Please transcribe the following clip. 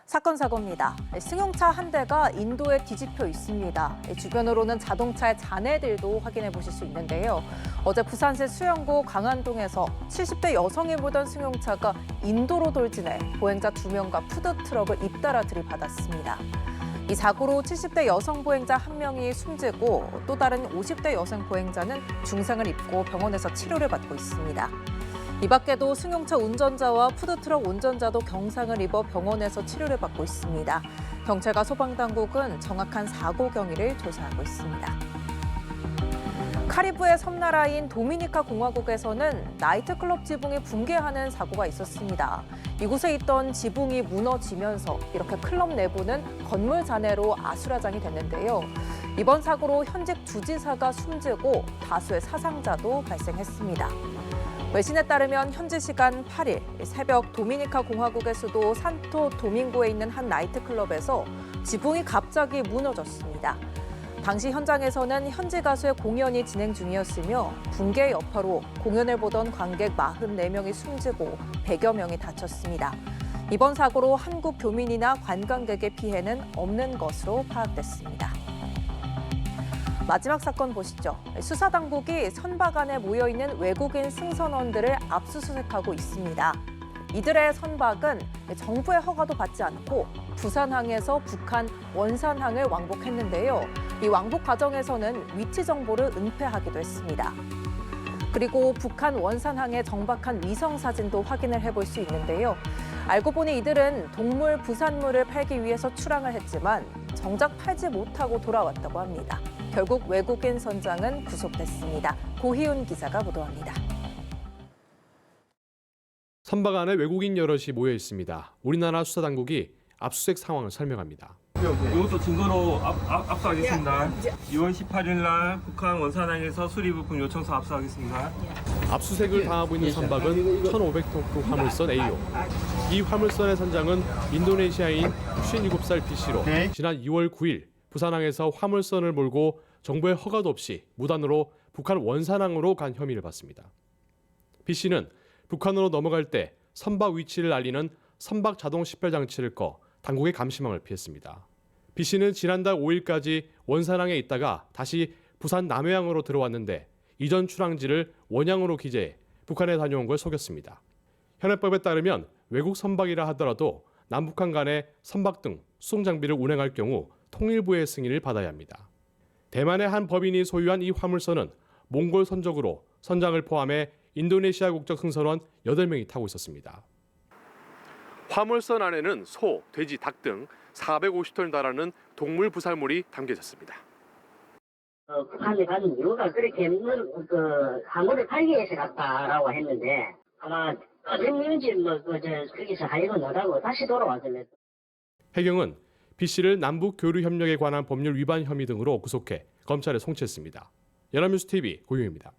사건입니다. 승용차 한 대가 인도에 뒤집혀 있습니다. 주변으로는 자동차의 잔해들도 확인해 보실 수 있는데요. 어제 부산시 수영구 광안동에서 70대 여성이 몰던 승용차가 인도로 돌진해 보행자 2명과 푸드트럭을 잇따라 들이받았습니다. 이 사고로 70대 여성 보행자 1명이 숨지고 또 다른 50대 여성 보행자는 중상을 입고 병원에서 치료를 받고 있습니다. 이 밖에도 승용차 운전자와 푸드트럭 운전자도 경상을 입어 병원에서 치료를 받고 있습니다. 경찰과 소방당국은 정확한 사고 경위를 조사하고 있습니다. 카리브해 섬나라인 도미니카 공화국에서는 나이트클럽 지붕이 붕괴하는 사고가 있었습니다. 이곳에 있던 지붕이 무너지면서 이렇게 클럽 내부는 건물 잔해로 아수라장이 됐는데요. 이번 사고로 현직 주지사가 숨지고 다수의 사상자도 발생했습니다. 외신에 따르면 현지 시간 8일 새벽 도미니카 공화국의 수도 산토 도밍고에 있는 한 나이트클럽에서 지붕이 갑자기 무너졌습니다. 당시 현장에서는 현지 가수의 공연이 진행 중이었으며 붕괴 여파로 공연을 보던 관객 44명이 숨지고 100여 명이 다쳤습니다. 이번 사고로 한국 교민이나 관광객의 피해는 없는 것으로 파악됐습니다. 마지막 사건 보시죠. 수사당국이 선박 안에 모여있는 외국인 승선원들을 압수수색하고 있습니다. 이들의 선박은 정부의 허가도 받지 않고 부산항에서 북한 원산항을 왕복했는데요. 이 왕복 과정에서는 위치 정보를 은폐하기도 했습니다. 그리고 북한 원산항에 정박한 위성 사진도 확인을 해볼 수 있는데요. 알고 보니 이들은 동물 부산물을 팔기 위해서 출항을 했지만 정작 팔지 못하고 돌아왔다고 합니다. 결국 외국인 선장은 구속됐습니다. 고희훈 기자가 보도합니다. 선박 안에 외국인 여럿이 모여 있습니다. 우리나라 수사당국이 압수수색 상황을 설명합니다. 이것도 증거로 압수하겠습니다. 2월 18일 날 북한 원산항에서 수리부품 요청서 압수하겠습니다. 압수수색을 당하고 있는 선박은 1,500톤급 화물선 A호. 이 화물선의 선장은 인도네시아인 57살 B씨로 지난 2월 9일 부산항에서 화물선을 몰고 정부의 허가도 없이 무단으로 북한 원산항으로 간 혐의를 받습니다. B씨는 북한으로 넘어갈 때 선박 위치를 알리는 선박 자동 식별 장치를 꺼 당국의 감시망을 피했습니다. B씨는 지난달 5일까지 원산항에 있다가 다시 부산 남해항으로 들어왔는데 이전 출항지를 원양으로 기재해 북한에 다녀온 걸 속였습니다. 현해법에 따르면 외국 선박이라 하더라도 남북한 간에 선박 등 수송 장비를 운행할 경우 통일부의 승인을 받아야 합니다. 대만의 한 법인이 소유한 이 화물선은 몽골 선적으로 선장을 포함해 인도네시아 국적 승선원 8명이 타고 있었습니다. 화물선 안에는 소, 돼지, 닭 등 450톤에 달하는 동물 부산물이 담겨 있었습니다. 북한에 간 이유가 그렇게 화물을 팔기 위해서 갔다라고 했는데 아마 어떤 이유인지 거기서 하려고 못하고 다시 돌아왔길래. 해경은 B씨를 남북 교류 협력에 관한 법률 위반 혐의 등으로 구속해 검찰에 송치했습니다. 연합뉴스 TV 고용입니다.